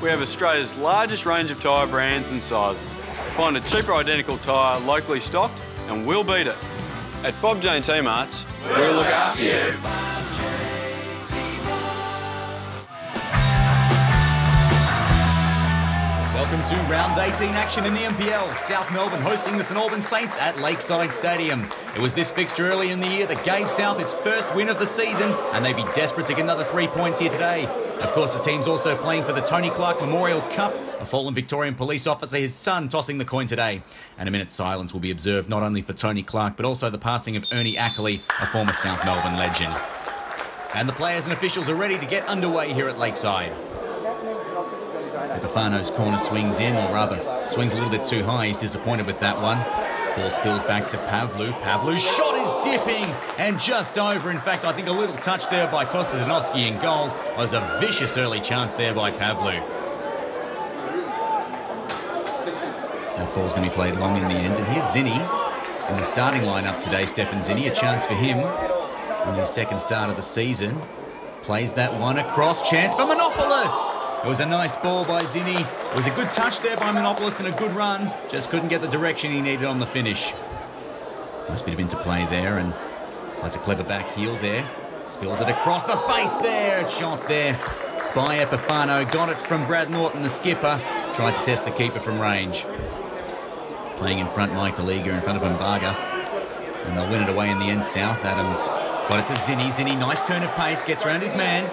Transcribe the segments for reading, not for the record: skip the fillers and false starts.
we have Australia's largest range of tyre brands and sizes. Find a cheaper identical tyre locally stocked and we'll beat it. At Bob Jane T-Marts, we'll look after you. Welcome to round 18 action in the NPL. South Melbourne hosting the St Albans Saints at Lakeside Stadium. It was this fixture early in the year that gave South its first win of the season, and they'd be desperate to get another 3 points here today. Of course, the team's also playing for the Tony Clark Memorial Cup. A fallen Victorian police officer, his son, tossing the coin today. And a minute's silence will be observed not only for Tony Clark, but also the passing of Ernie Ackley, a former South Melbourne legend. And the players and officials are ready to get underway here at Lakeside. Epifano's corner swings in, or rather, swings a little bit too high. He's disappointed with that one. Ball spills back to Pavlu. Pavlu's shot is dipping and just over. In fact, I think a little touch there by Kostadinowski in goals. Was a vicious early chance there by Pavlu. That ball's going to be played long in the end. And here's Zinni in the starting lineup today. Stefan Zinni, a chance for him on his second start of the season. Plays that one across. Chance for Minopoulos. It was a nice ball by Zinni. It was a good touch there by Minopoulos and a good run. Just couldn't get the direction he needed on the finish. Nice bit of interplay there, and that's a clever back heel there. Spills it across the face there. Shot there by Epifano. Got it from Brad Norton, the skipper. Tried to test the keeper from range. Playing in front, Michael Eager in front of Barca. And they'll win it away in the end, South. Adams got it to Zinni. Zinni, nice turn of pace, gets around his man.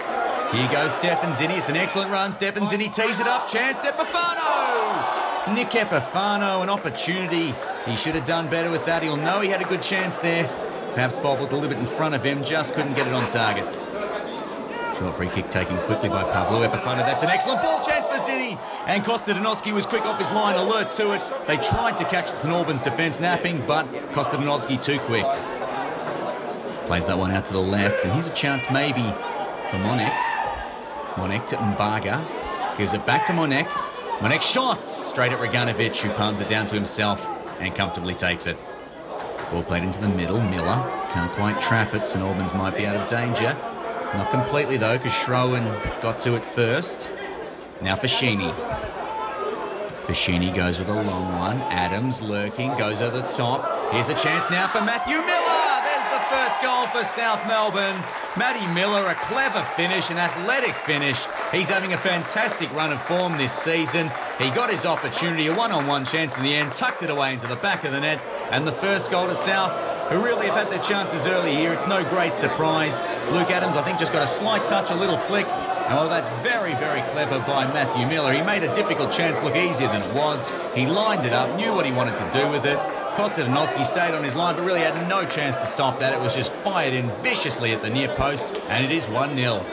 Here goes Stefan Zinni. It's an excellent run. Stefan Zinni tees it up. Chance Epifano! Nick Epifano, an opportunity. He should have done better with that. He'll know he had a good chance there. Perhaps bobbled a little bit in front of him. Just couldn't get it on target. Short free kick taken quickly by Pavlu. Epifano, that's an excellent ball chance for Zinni. And Kostadinowski was quick off his line, alert to it. They tried to catch the St Albans defence napping, but Kostadinowski too quick. Plays that one out to the left, and here's a chance maybe for Monek. Monek to Mbaga, gives it back to Monek. Monek shots straight at Reganovic, who palms it down to himself and comfortably takes it. Ball played into the middle. Millar can't quite trap it. St Albans might be out of danger. Not completely though, because Schroen got to it first. Now Fashini. Fashini goes with a long one. Adams lurking, goes over the top. Here's a chance now for Matthew Millar. First goal for South Melbourne. Matty Millar, a clever finish, an athletic finish. He's having a fantastic run of form this season. He got his opportunity, a one-on-one chance in the end, tucked it away into the back of the net, and the first goal to South, who really have had their chances early here. It's no great surprise. Luke Adams, I think, just got a slight touch, a little flick. And well, that's very, very clever by Matthew Millar. He made a difficult chance look easier than it was. He lined it up, knew what he wanted to do with it. Kostadinowski stayed on his line, but really had no chance to stop that. It was just fired in viciously at the near post, and it is 1-0.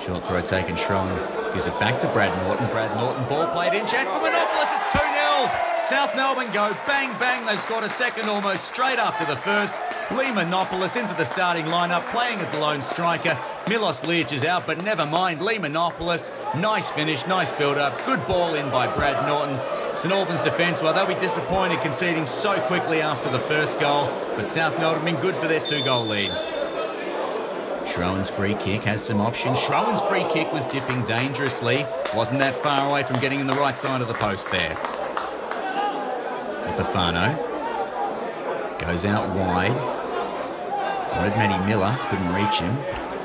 Short throw taken, Schroen gives it back to Brad Norton. Brad Norton, ball played in, chance for Minopoulos, it's 2-0. South Melbourne go bang, bang. They've scored a second almost straight after the first. Leigh Minopoulos into the starting lineup, playing as the lone striker. Milos Lijic is out, but never mind. Leigh Minopoulos, nice finish, nice build-up. Good ball in by Brad Norton. St Albans defence, well, they'll be disappointed conceding so quickly after the first goal, but South Melbourne have been good for their 2-goal lead. Schroen's free kick has some options. Schroen's free kick was dipping dangerously. Wasn't that far away from getting in the right side of the post there. Epifano goes out wide. Wanted Matty Millar, couldn't reach him.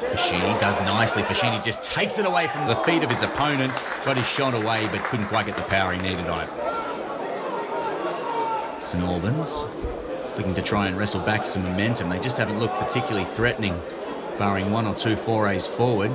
Fashini does nicely. Fashini just takes it away from the feet of his opponent. Got his shot away, but couldn't quite get the power he needed on it. St Albans looking to try and wrestle back some momentum. They just haven't looked particularly threatening, barring one or two forays forward.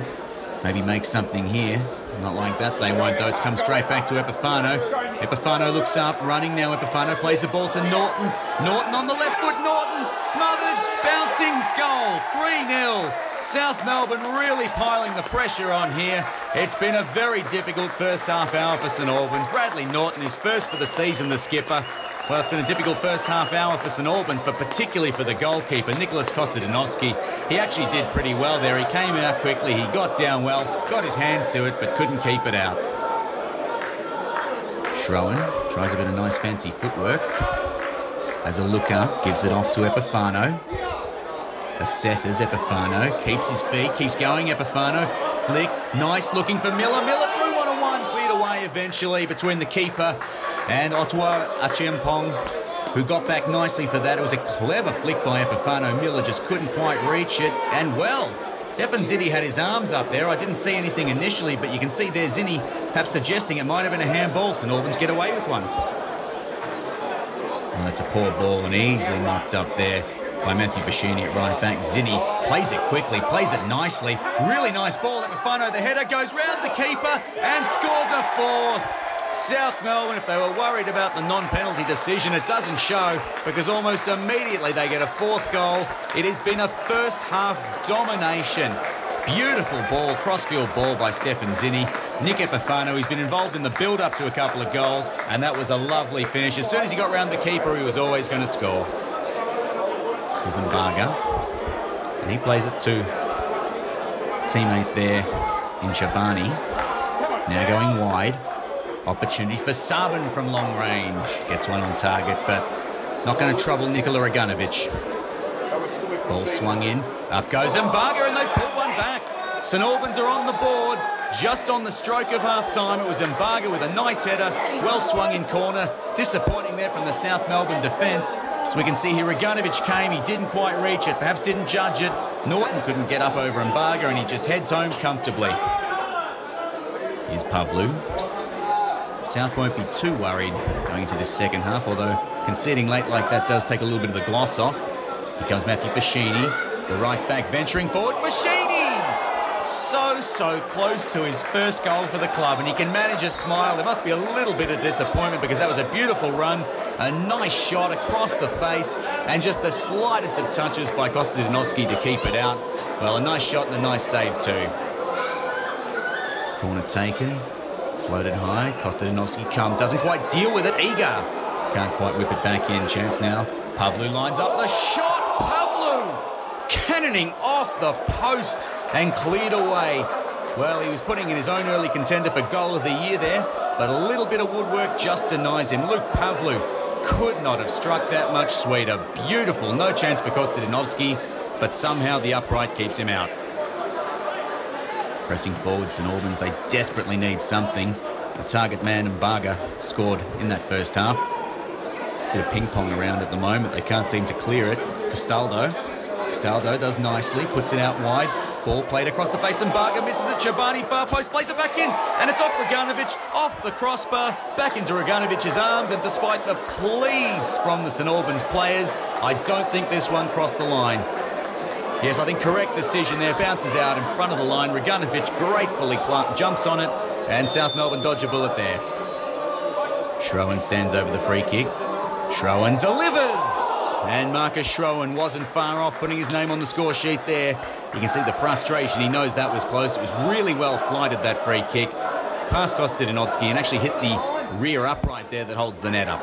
Maybe make something here. Not like that, they won't though. It's come straight back to Epifano. Epifano looks up, running now. Epifano plays the ball to Norton. Norton on the left foot. Norton smothered, bouncing, goal. 3-0. South Melbourne really piling the pressure on here. It's been a very difficult first half hour for St Albans. Bradley Norton is first for the season, the skipper. Well, it's been a difficult first half hour for St Albans, but particularly for the goalkeeper, Nicholas Kostadinowski. He actually did pretty well there. He came out quickly, he got down well, got his hands to it, but couldn't keep it out. Schroen tries a bit of nice fancy footwork. Has a look up, gives it off to Epifano. Assesses Epifano, keeps his feet, keeps going. Epifano, flick, nice looking for Millar. Millar through 1-on-1. 1-on-1 cleared away eventually between the keeper and Ottawa Achiampong, who got back nicely for that. It was a clever flick by Epifano. Millar just couldn't quite reach it. And well, Stefan Zinni had his arms up there. I didn't see anything initially, but you can see there Zinni perhaps suggesting it might have been a handball. St Albans get away with one. Well, that's a poor ball and easily knocked up there by Matthew Fashini at right back. Zinni plays it quickly, plays it nicely. Really nice ball. Epifano, the header, goes round the keeper and scores a fourth. South Melbourne, if they were worried about the non-penalty decision, it doesn't show because almost immediately they get a fourth goal. It has been a first half domination. Beautiful ball, crossfield ball by Stefan Zinni. Nick Epifano, he's been involved in the build-up to a couple of goals, and that was a lovely finish. As soon as he got round the keeper, he was always going to score. Here's Barca, and he plays it to teammate there in Shabani. Now going wide. Opportunity for Sabin from long range. Gets one on target, but not going to trouble Nikola Raganovic. Ball swung in. Up goes Barca, and they've pulled one back. St Albans are on the board. Just on the stroke of half-time, it was Barca with a nice header. Well swung in corner. Disappointing there from the South Melbourne defence. So we can see here Raganovic came. He didn't quite reach it. Perhaps didn't judge it. Norton couldn't get up over Barca, and he just heads home comfortably. Here's Pavlu. South won't be too worried going into this second half, although conceding late like that does take a little bit of the gloss off. Here comes Matthew Fashini, the right back venturing forward. Fashini! So close to his first goal for the club, and he can manage a smile. There must be a little bit of disappointment because that was a beautiful run, a nice shot across the face, and just the slightest of touches by Kostadinovski to keep it out. Well, a nice shot and a nice save too. Corner taken. Floated high, Kostadinovski doesn't quite deal with it, eager. Can't quite whip it back in, chance now. Pavlu lines up the shot, Pavlu! Cannoning off the post and cleared away. Well, he was putting in his own early contender for goal of the year there, but a little bit of woodwork just denies him. Luke Pavlu could not have struck that much sweeter. Beautiful, no chance for Kostadinovski, but somehow the upright keeps him out. Pressing forward, St Albans, they desperately need something. The target man, Barca, scored in that first half. Bit of ping-pong around at the moment. They can't seem to clear it. Cristaldo does nicely, puts it out wide. Ball played across the face, and Barca misses it. Shabani, far post, plays it back in, and it's off Raganovic, off the crossbar, back into Raganovic's arms, and despite the pleas from the St Albans players, I don't think this one crossed the line. Yes, I think correct decision there. Bounces out in front of the line. Raganovic gratefully jumps on it, and South Melbourne dodge a bullet there. Schroen stands over the free kick. Schroen delivers! And Marcus Schroen wasn't far off putting his name on the score sheet there. You can see the frustration. He knows that was close. It was really well flighted, that free kick. Past Kostadinovski and actually hit the rear upright there that holds the net up.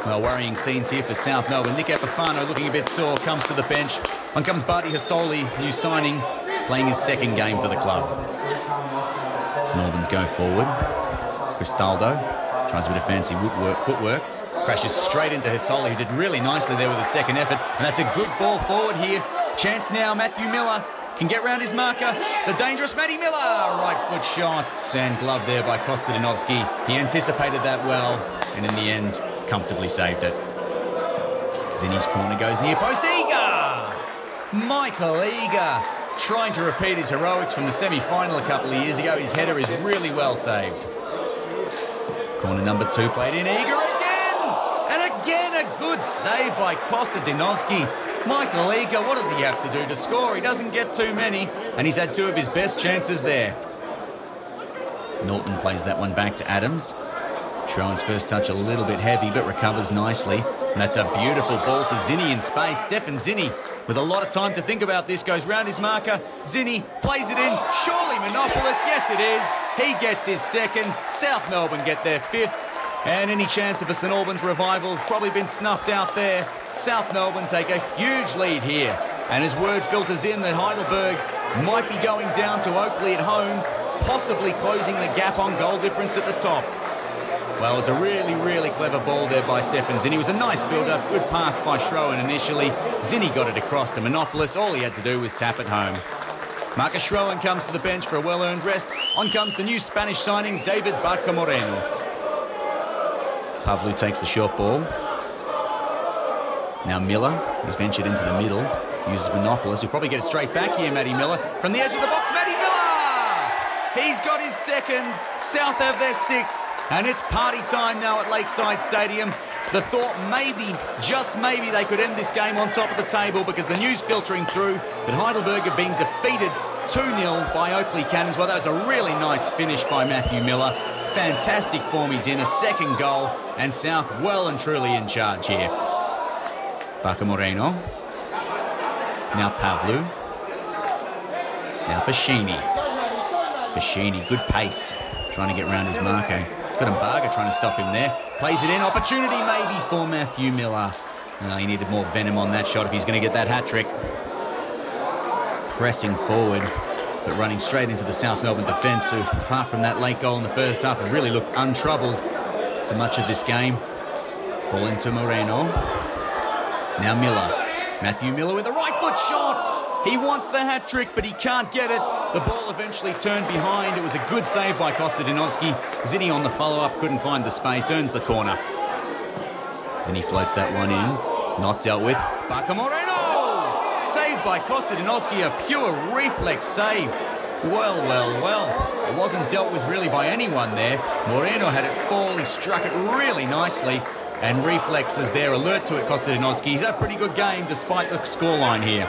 Well, worrying scenes here for South Melbourne. Nick Epifano, looking a bit sore, comes to the bench. On comes Bardi Hasoli, new signing, playing his second game for the club. St Albans go forward. Cristaldo tries a bit of fancy footwork. Crashes straight into Hasoli, who did really nicely there with the second effort. And that's a good ball forward here. Chance now, Matthew Millar can get round his marker. The dangerous Matty Millar. Right foot shots and glove there by Kostadinovski. He anticipated that well, and in the end, comfortably saved it. Zinni's corner goes near post. Eager! Michael Eager trying to repeat his heroics from the semi-final a couple of years ago. His header is really well saved. Corner number 2 played in. Eager again! And again a good save by Kostadinovski. Michael Eager, what does he have to do to score? He doesn't get too many, and he's had 2 of his best chances there. Norton plays that one back to Adams. Schroen's first touch a little bit heavy, but recovers nicely. And that's a beautiful ball to Zinni in space. Stefan Zinni, with a lot of time to think about this, goes round his marker. Zinni plays it in. Surely Minopoulos, yes it is. He gets his second. South Melbourne get their 5th. And any chance of a St Albans revival has probably been snuffed out there. South Melbourne take a huge lead here. And as word filters in that Heidelberg might be going down to Oakley at home, possibly closing the gap on goal difference at the top. Well, it was a really clever ball there by Stefan Zinni. It was a nice build-up, good pass by Schroen initially. Zinni got it across to Minopoulos. All he had to do was tap it home. Marcus Schroen comes to the bench for a well-earned rest. On comes the new Spanish signing, David Barca Moreno. Pavlu takes the short ball. Now Millar, he's ventured into the middle, uses Minopoulos. He'll probably get it straight back here, Matty Millar. From the edge of the box, Matty Millar! He's got his second, South have their sixth, and it's party time now at Lakeside Stadium. The thought maybe, just maybe, they could end this game on top of the table because the news filtering through that Heidelberg have been defeated 2-0 by Oakley Cannons. Well, that was a really nice finish by Matthew Millar. Fantastic form he's in, a second goal, and South well and truly in charge here. Barca Moreno. Now Pavlu. Now Fashini. Fashini, good pace, trying to get around his marker. Got Barca trying to stop him there. Plays it in. Opportunity maybe for Matthew Millar. He needed more venom on that shot if he's going to get that hat-trick. Pressing forward, but running straight into the South Melbourne defence, who, apart from that late goal in the first half, have really looked untroubled for much of this game. Ball into Moreno. Now Millar. Matthew Millar with a right foot shot. He wants the hat-trick, but he can't get it. The ball eventually turned behind. It was a good save by Kostadinovski. Zinni on the follow-up, couldn't find the space, earns the corner. Zinni floats that one in. Not dealt with. Barca Moreno! Saved by Kostadinovski, a pure reflex save. Well, well, well. It wasn't dealt with really by anyone there. Moreno had it fall. He struck it really nicely. And reflexes there, alert to it, Kostadinovski. He's had a pretty good game despite the scoreline here.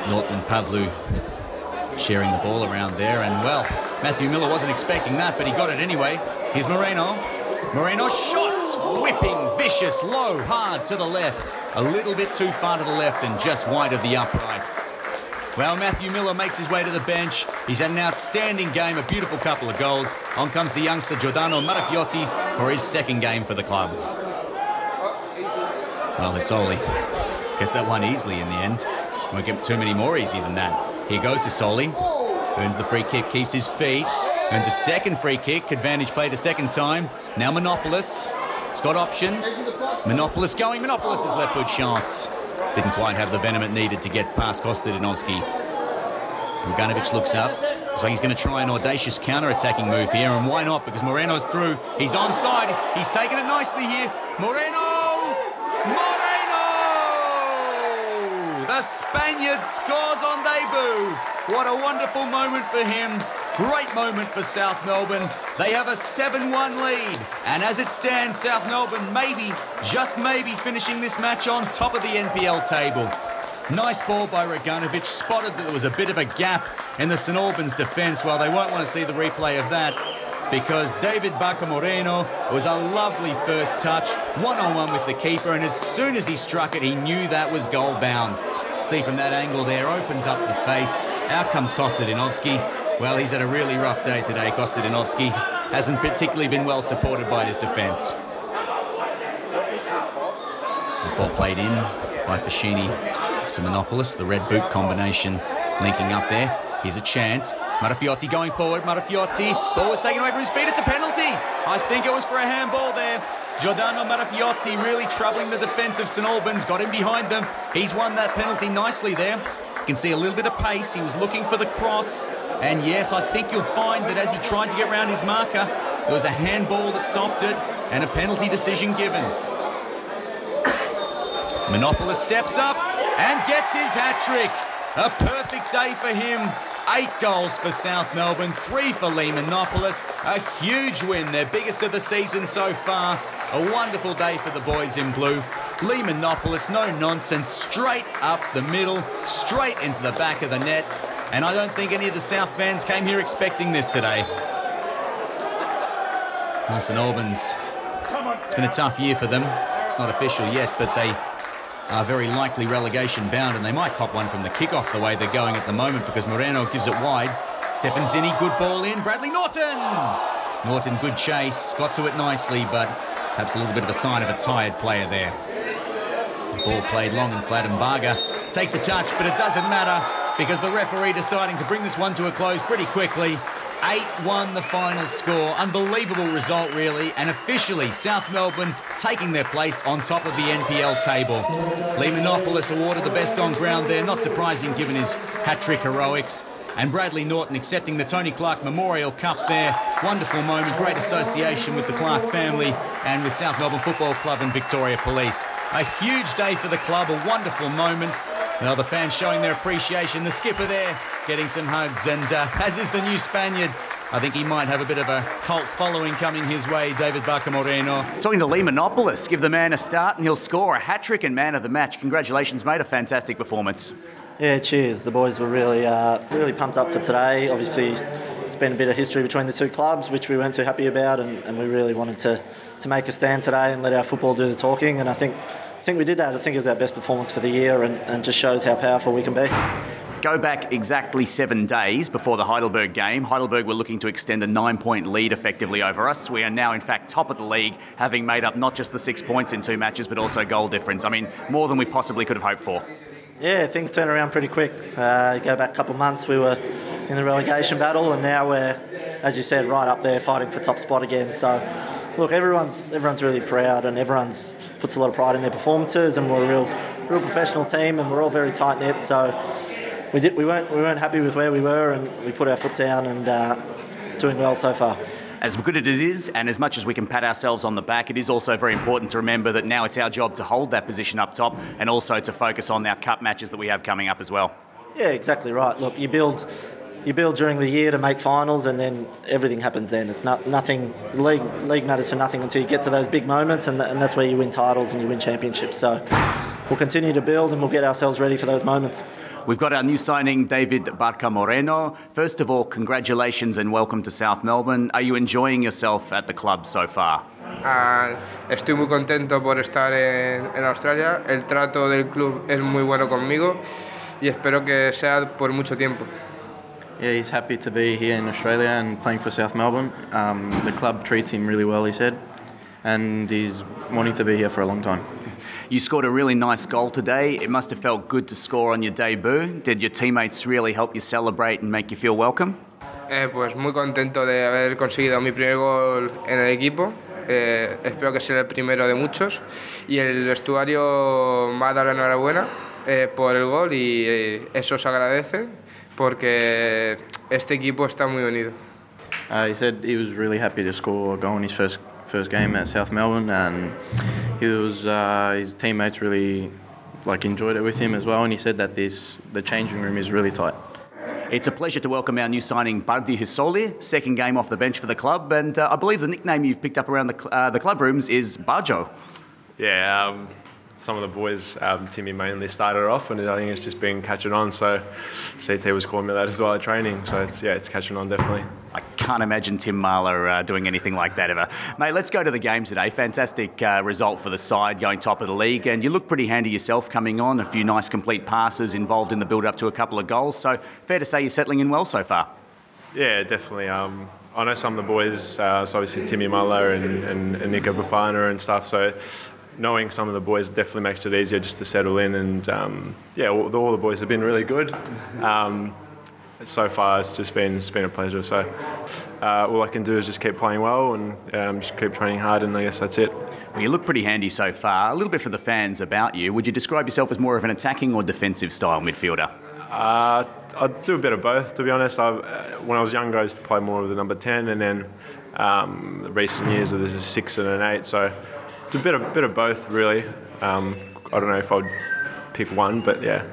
Norton and Pavlu sharing the ball around there, and well, Matthew Millar wasn't expecting that, but he got it anyway. Here's Moreno. Moreno shots, whipping, vicious, low, hard to the left. A little bit too far to the left and just wide of the upright. Well, Matthew Millar makes his way to the bench. He's had an outstanding game, a beautiful couple of goals. On comes the youngster Giordano Marafiotti for his second game for the club. Well, Isoli gets that one easily in the end. Won't get too many more easy than that. Here goes Isoli. Earns the free kick, keeps his feet. Earns a second free kick. Advantage played a second time. Now Minopoulos. He's got options. Minopoulos going. Minopoulos' left foot shots. Didn't quite have the venom it needed to get past Kostadinovski. Ruganovic looks up. Looks like he's going to try an audacious counter-attacking move here, and why not? Because Moreno's through. He's onside. He's taken it nicely here. Moreno! Moreno! The Spaniard scores on debut. What a wonderful moment for him. Great moment for South Melbourne. They have a 7-1 lead. And as it stands, South Melbourne maybe, just maybe, finishing this match on top of the NPL table. Nice ball by Ruganovic. Spotted that there was a bit of a gap in the St Albans defence. Well, they won't want to see the replay of that because David Barca Moreno was a lovely first touch, one-on-one with the keeper, and as soon as he struck it, he knew that was goal-bound. See from that angle there, opens up the face. Out comes Kostadinovski. Well, he's had a really rough day today, Kostadinovski. Hasn't particularly been well supported by his defence. The ball played in by Fashini to Minopoulos. The red boot combination linking up there. Here's a chance. Marafiotti going forward. Marafiotti. Ball was taken away from his feet. It's a penalty. I think it was for a handball there. Giordano Marafiotti really troubling the defence of St Albans. Got him behind them. He's won that penalty nicely there. You can see a little bit of pace. He was looking for the cross. And yes, I think you'll find that as he tried to get around his marker, there was a handball that stopped it and a penalty decision given. Minopoulos steps up and gets his hat-trick. A perfect day for him. 8 goals for South Melbourne, 3 for Leigh Minopoulos. A huge win, their biggest of the season so far. A wonderful day for the boys in blue. Leigh Minopoulos, no nonsense, straight up the middle, straight into the back of the net. And I don't think any of the South fans came here expecting this today. Well, St Albans, it's been a tough year for them. It's not official yet, but they are very likely relegation bound, and they might cop one from the kickoff the way they're going at the moment because Moreno gives it wide. Stefan Zinni, good ball in. Bradley Norton! Norton, good chase, got to it nicely, but perhaps a little bit of a sign of a tired player there. The ball played long and flat, and Barca takes a touch, but it doesn't matter because the referee deciding to bring this one to a close pretty quickly. 8-1 the final score. Unbelievable result, really. And officially, South Melbourne taking their place on top of the NPL table. Leigh Minopoulos awarded the best on ground there. Not surprising given his hat-trick heroics. And Bradley Norton accepting the Tony Clark Memorial Cup there. Wonderful moment, great association with the Clark family and with South Melbourne Football Club and Victoria Police. A huge day for the club, a wonderful moment. Now the fans showing their appreciation. The skipper there getting some hugs, and as is the new Spaniard. I think he might have a bit of a cult following coming his way, David Barca Moreno. Talking to Leigh Minopoulos, give the man a start and he'll score a hat-trick and man of the match. Congratulations, mate, a fantastic performance. Yeah, cheers. The boys were really pumped up for today. Obviously, it's been a bit of history between the two clubs, which we weren't too happy about, and we really wanted to make a stand today and let our football do the talking, and I think we did that. I think it was our best performance for the year and just shows how powerful we can be. Go back exactly 7 days before the Heidelberg game. Heidelberg were looking to extend a 9-point lead effectively over us. We are now, in fact, top of the league, having made up not just the 6 points in 2 matches, but also goal difference. I mean, more than we possibly could have hoped for. Yeah, things turn around pretty quick. Go back a couple of months, we were in the relegation battle, and now we're, as you said, right up there fighting for top spot again. So, look, everyone's really proud, and everyone's puts a lot of pride in their performances, and we're a real professional team, and we're all very tight knit. So we weren't happy with where we were, and we put our foot down and doing well so far. As good as it is, and as much as we can pat ourselves on the back, it is also very important to remember that now it's our job to hold that position up top and also to focus on our cup matches that we have coming up as well. Yeah, exactly right. Look, you build during the year to make finals, and then everything happens then. It's nothing. League matters for nothing until you get to those big moments, and that's where you win titles and you win championships. So we'll continue to build, and we'll get ourselves ready for those moments. We've got our new signing, David Barca Moreno. First of all, congratulations and welcome to South Melbourne. Are you enjoying yourself at the club so far? Estoy muy contento por estar en Australia. El trato del club es muy bueno conmigo y espero que sea por mucho tiempo. Yeah, he's happy to be here in Australia and playing for South Melbourne. The club treats him really well, he said, and he's wanting to be here for a long time. You scored a really nice goal today. It must have felt good to score on your debut. Did your teammates really help you celebrate and make you feel welcome? Pues muy contento de haber conseguido mi primer gol en el equipo. Espero que sea el primero de muchos. Y el vestuario me ha dado la enhorabuena por el gol y eso se agradece porque este equipo está muy unido. He said he was really happy to score a goal in his first game at South Melbourne, and his teammates really enjoyed it with him as well, and he said that the changing room is really tight. It's a pleasure to welcome our new signing, Bardi Hisoli, second game off the bench for the club, and I believe the nickname you've picked up around the club rooms is Barjo. Yeah, some of the boys, Timmy mainly, started off, and I think it's just been catching on. So CT was calling me that as well at training. So it's catching on definitely. I can't imagine Tim Millar doing anything like that ever. Mate, let's go to the game today. Fantastic result for the side, going top of the league, and you look pretty handy yourself coming on. A few nice complete passes involved in the build-up to a couple of goals. So fair to say you're settling in well so far. Yeah, definitely. I know some of the boys, so obviously Timmy Millar and Nick Epifano and stuff. So knowing some of the boys definitely makes it easier just to settle in, and all the boys have been really good. So far it's been a pleasure, so all I can do is just keep playing well and just keep training hard, and I guess that's it. Well, you look pretty handy so far. A little bit for the fans about you. Would you describe yourself as more of an attacking or defensive style midfielder? I do a bit of both, to be honest. When I was younger I used to play more of the number 10, and then recent years there's a 6 and an 8, so it's a bit of both, really. I don't know if I'd pick one, but yeah.